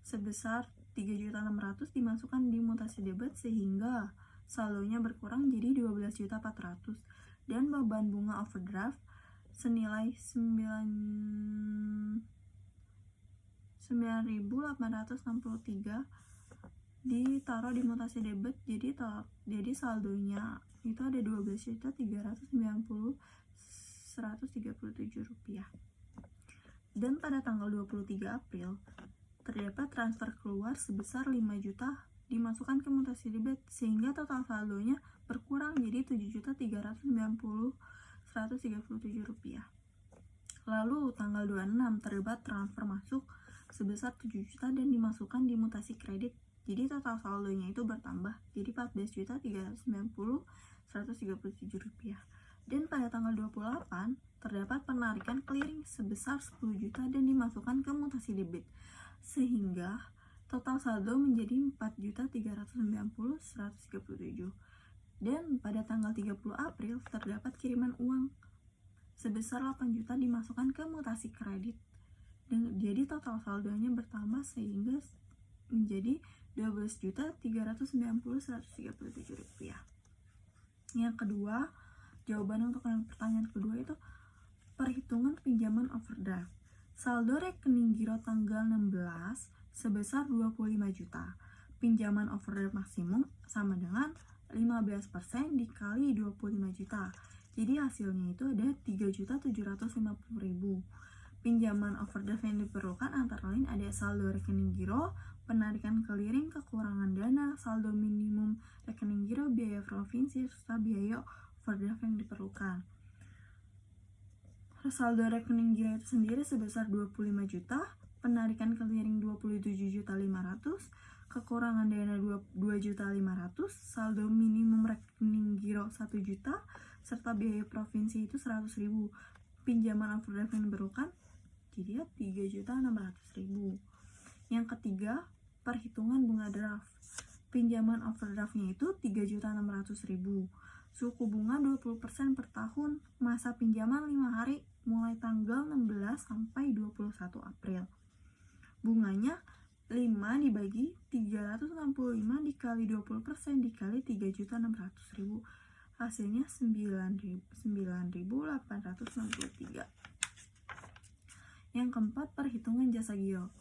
sebesar 3.600.000 dimasukkan di mutasi debit sehingga saldonya berkurang jadi 12.400.000. Dan beban bunga overdraft senilai 9.863 ditaruh di mutasi debit. Jadi saldonya itu ada 12.390.137 rupiah. Dan pada tanggal 23 April terdapat transfer keluar sebesar 5 juta dimasukkan ke mutasi debit sehingga total saldonya berkurang jadi 7.390.137 rupiah. Lalu tanggal 26 terdapat transfer masuk sebesar 7 juta dan dimasukkan di mutasi kredit. Jadi total saldonya itu bertambah jadi 14.390.137 rupiah. Dan pada tanggal 28 terdapat penarikan clearing sebesar 10 juta dan dimasukkan ke mutasi debit sehingga total saldo menjadi 4.390.137. Dan pada tanggal 30 April terdapat kiriman uang sebesar 8 juta dimasukkan ke mutasi kredit. Dan jadi total saldonya bertambah sehingga menjadi 12.390.137 rupiah. Yang kedua, jawaban untuk yang pertanyaan kedua itu perhitungan pinjaman overdraft. Saldo rekening giro tanggal 16 sebesar 25 juta. Pinjaman overdraft maksimum sama dengan 15% dikali 25 juta. Jadi hasilnya itu ada 3.750.000. Pinjaman overdraft yang diperlukan antara lain ada saldo rekening giro, penarikan clearing, kekurangan dana, saldo minimum rekening giro, biaya provinsi, serta biaya overdraft yang diperlukan. Saldo rekening giro itu sendiri sebesar 25 juta, penarikan clearing 27.500.000, kekurangan dana 2.500.000, saldo minimum rekening giro 1 juta, serta biaya provinsi itu 100.000. Pinjaman overdraft yang diperlukan jadi 3.600.000. Yang ketiga, perhitungan bunga draft. Pinjaman overdraftnya itu 3.600.000. Suku bunga 20% per tahun, masa pinjaman 5 hari mulai tanggal 16 sampai 21 April. Bunganya 5 dibagi 365 dikali 20% dikali 3.600.000. Hasilnya 9.863. Yang keempat, perhitungan jasa giro.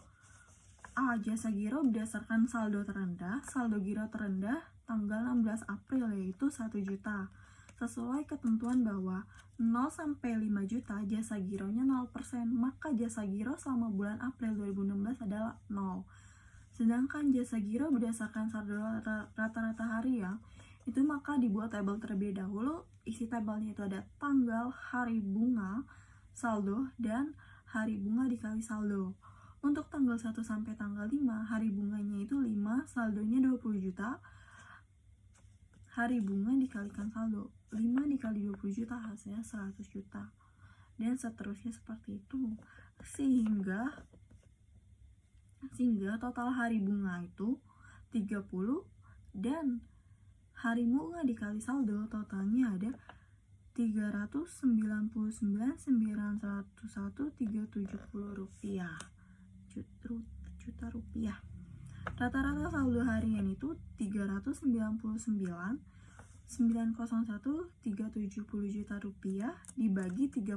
A. Jasa giro berdasarkan saldo terendah. Saldo giro terendah tanggal 16 April yaitu 1 juta. Sesuai ketentuan bahwa 0 sampai 5 juta jasa gironya 0%, maka jasa giro selama bulan April 2016 adalah 0. Sedangkan jasa giro berdasarkan saldo rata-rata harian itu maka dibuat tabel terlebih dahulu. Isi tabelnya itu ada tanggal, hari bunga, saldo, dan hari bunga dikali saldo. Untuk tanggal 1 sampai tanggal 5, hari bunganya itu 5, saldonya 20 juta. Hari bunga dikalikan saldo, 5 dikali 20 juta hasilnya 100 juta. Dan seterusnya seperti itu. Sehingga total hari bunga itu 30 dan hari bunga dikali saldo totalnya ada 399.901.370 rupiah. Juta rupiah. Rata-rata saldo harian itu 399.901.370 juta rupiah dibagi 30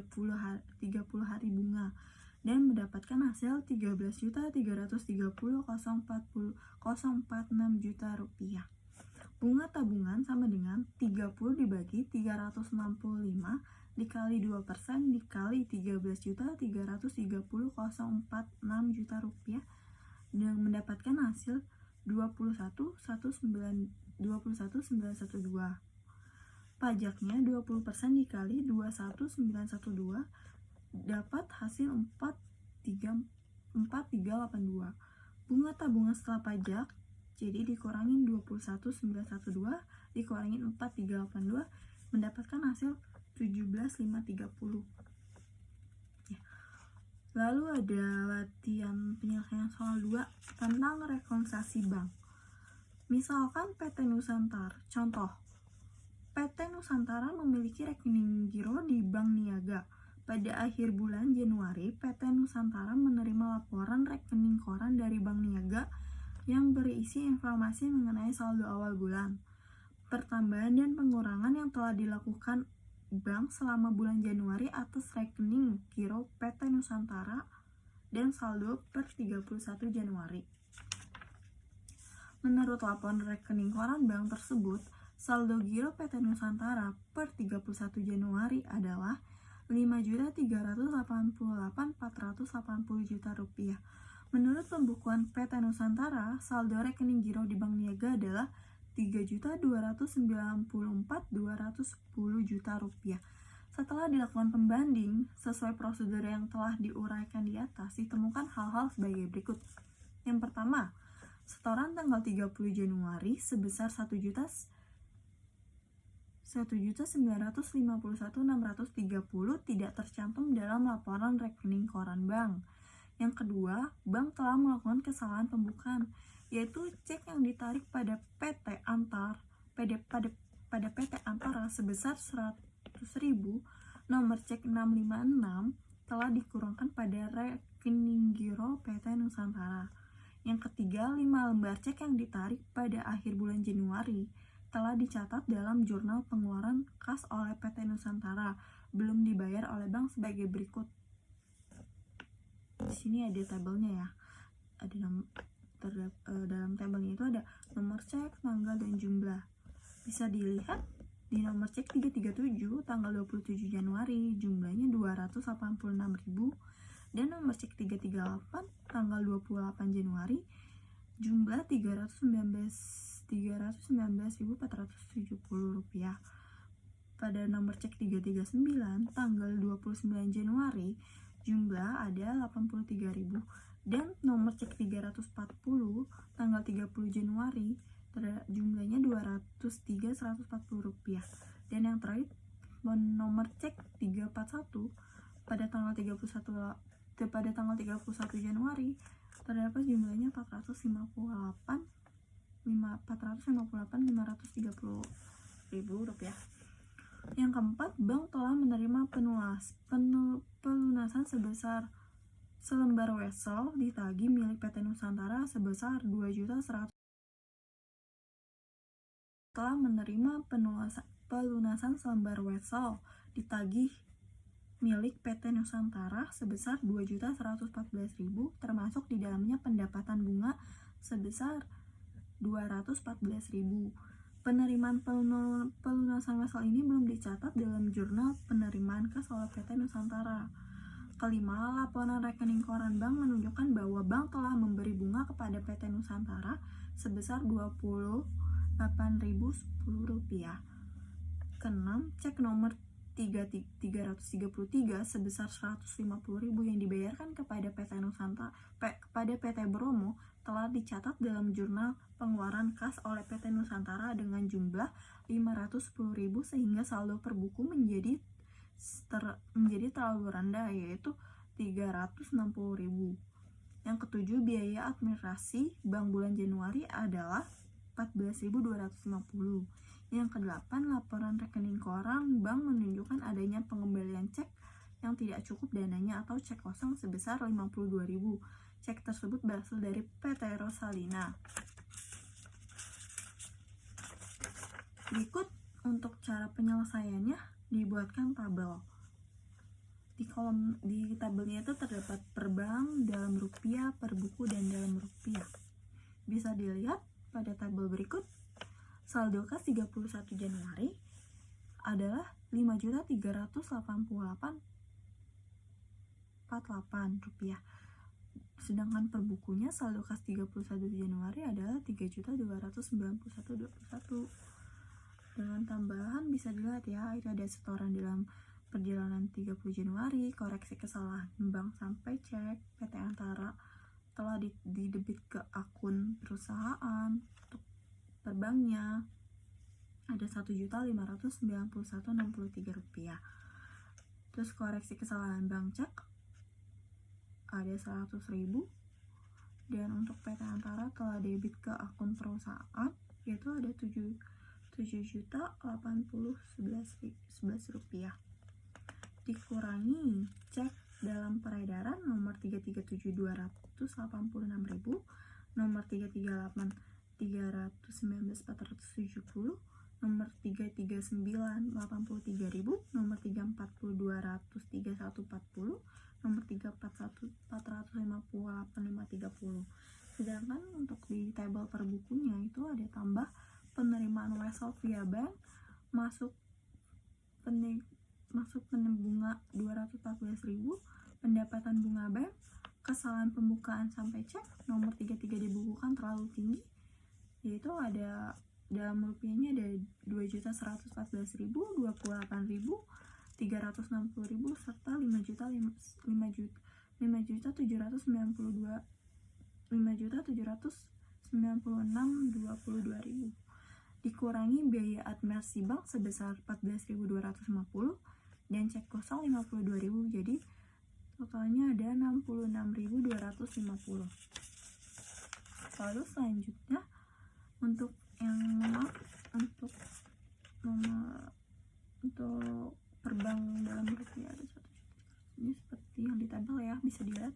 hari bunga dan mendapatkan hasil 13.330.046 juta rupiah. Bunga tabungan sama dengan 30 dibagi 365 dikali 2% dikali 13.330.046 juta rupiah dan mendapatkan hasil 21.912. Pajaknya 20% dikali 21.912 dapat hasil 4.382. Bunga tabungan setelah pajak jadi dikurangin 21.912 dikurangin 4.382 mendapatkan hasil 17.530. Ya. Lalu ada latihan penyelesaian soal 2 tentang rekonsiliasi bank. Misalkan PT Nusantara, contoh PT Nusantara memiliki rekening giro di Bank Niaga. Pada akhir bulan Januari, PT Nusantara menerima laporan rekening koran dari Bank Niaga yang berisi informasi mengenai saldo awal bulan, pertambahan dan pengurangan yang telah dilakukan bank selama bulan Januari atas rekening giro PT Nusantara dan saldo per 31 Januari. Menurut laporan rekening koran bank tersebut, saldo giro PT Nusantara per 31 Januari adalah 5.388.480 juta rupiah. Menurut pembukuan PT Nusantara, saldo rekening giro di Bank Niaga adalah 3.294.210 juta rupiah. Setelah dilakukan pembanding, sesuai prosedur yang telah diuraikan di atas, ditemukan hal-hal sebagai berikut. Yang pertama, setoran tanggal 30 Januari sebesar 1.951.630 tidak tercantum dalam laporan rekening koran bank. Yang kedua, bank telah melakukan kesalahan pembukaan, yaitu cek yang ditarik pada PT Antara sebesar 100.000, nomor cek 656 telah dikurangkan pada rekening giro PT Nusantara. Yang ketiga, 5 lembar cek yang ditarik pada akhir bulan Januari telah dicatat dalam jurnal pengeluaran kas oleh PT Nusantara, belum dibayar oleh bank sebagai berikut. Di sini ada tabelnya ya. Ada dalam tabelnya itu ada nomor cek, tanggal, dan jumlah. Bisa dilihat di nomor cek 337 tanggal 27 Januari jumlahnya 286.000 dan nomor cek 338 tanggal 28 Januari jumlah 319.470 rupiah. Pada nomor cek 339 tanggal 29 Januari jumlah ada 83.000 dan nomor cek 340 tanggal 30 Januari jumlahnya 203.140 rupiah. Dan yang terakhir nomor cek 341 pada tanggal 31 Januari terdapat jumlahnya 458.530 rupiah. Yang keempat, bank telah menerima pelunasan sebesar selembar wesel ditagih milik PT Nusantara sebesar 2.100.000. Telah menerima pelunasan selembar wesel ditagih milik PT Nusantara sebesar 2.114.000, termasuk di dalamnya pendapatan bunga sebesar 214.000. Penerimaan pelunasan wesel ini belum dicatat dalam jurnal penerimaan kas oleh PT Nusantara. Kelima, laporan rekening koran bank menunjukkan bahwa bank telah memberi bunga kepada PT Nusantara sebesar Rp28.010. Keenam, cek nomor 333 sebesar 150.000 yang dibayarkan kepada PT Nusantara kepada PT Bromo telah dicatat dalam jurnal pengeluaran kas oleh PT Nusantara dengan jumlah 510.000 sehingga saldo per buku menjadi terlalu rendah, yaitu 360.000. Yang ketujuh, biaya administrasi bank bulan Januari adalah 14.250. Yang kedelapan, laporan rekening koran bank menunjukkan adanya pengembalian cek yang tidak cukup dananya atau cek kosong sebesar 52.000. Cek tersebut berasal dari PT Rosalina. Berikut untuk cara penyelesaiannya, dibuatkan tabel. Di tabelnya itu terdapat per bank, dalam rupiah, per buku, dan dalam rupiah. Bisa dilihat pada tabel berikut. Saldo kas 31 Januari adalah Rp5.388.48. Sedangkan per bukunya saldo kas 31 Januari adalah Rp3.291.21. Dengan tambahan bisa dilihat ya, itu ada setoran dalam perjalanan 30 Januari, koreksi kesalahan bank sampai cek PT Antara telah didebit ke akun perusahaan. Untuk per banknya ada Rp1.591.63. Terus koreksi kesalahan bank cek ada 100.000, dan untuk PT Antara telah debit ke akun perusahaan yaitu ada Rp7.080.11. Dikurangi cek dalam peredaran nomor 337.286.000, nomor 338.319.470, nomor 339.83.000, nomor 340.231.40, nomor 341.458.530. Sedangkan untuk di tabel per bukunya itu ada tambah penerimaan wesel via bank, masuk bunga 214.000, pendapatan bunga bank, kesalahan pembukaan sampai cek, nomor 33 dibukukan terlalu tinggi, yaitu ada dalam rupiahnya ada 2.114.000, 28.000, 360.000 serta 5.796.22.000. Dikurangi biaya administrasi bank sebesar 14.250 dan cek kosong 52.000, jadi totalnya ada 66.250. Lalu selanjutnya untuk per bank dalam rupiah ada 1 juta. Ini seperti yang di tabel ya, bisa dilihat.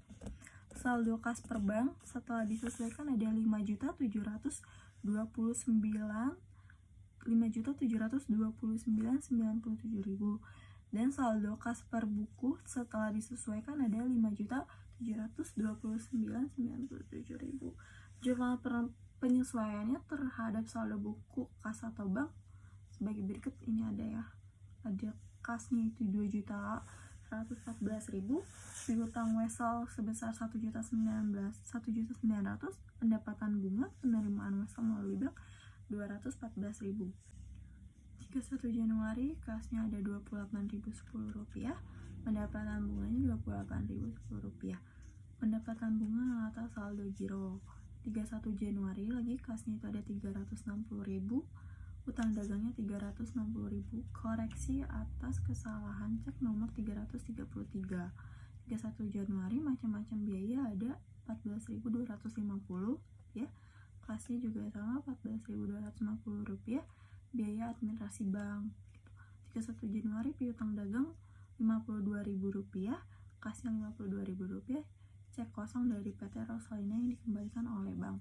Saldo kas per bank setelah disesuaikan ada 5.729.97.000, dan saldo kas per buku setelah disesuaikan ada 5.729.97.000. Jurnal penyesuaiannya terhadap saldo buku kas atau bank sebagai berikut. Ini ada kasnya itu 2.114.000, piutang wesel sebesar 1.900.000, pendapatan bunga penerimaan wesel melalui bank 214.000. Jika 1 Januari kasnya ada Rp28.010, pendapatan bunganya Rp28.010. Pendapatan bunga atas saldo giro 31 Januari lagi kasnya itu ada 360.000, utang dagangnya 360.000, koreksi atas kesalahan cek nomor 333. 31 Januari macam-macam biaya ada 14.250 ya, kasnya juga sama Rp14.250, biaya administrasi bank gitu. 31 Januari piutang dagang Rp52.000, kasnya Rp52.000, cek kosong dari PT Rosalina yang dikembalikan oleh bank.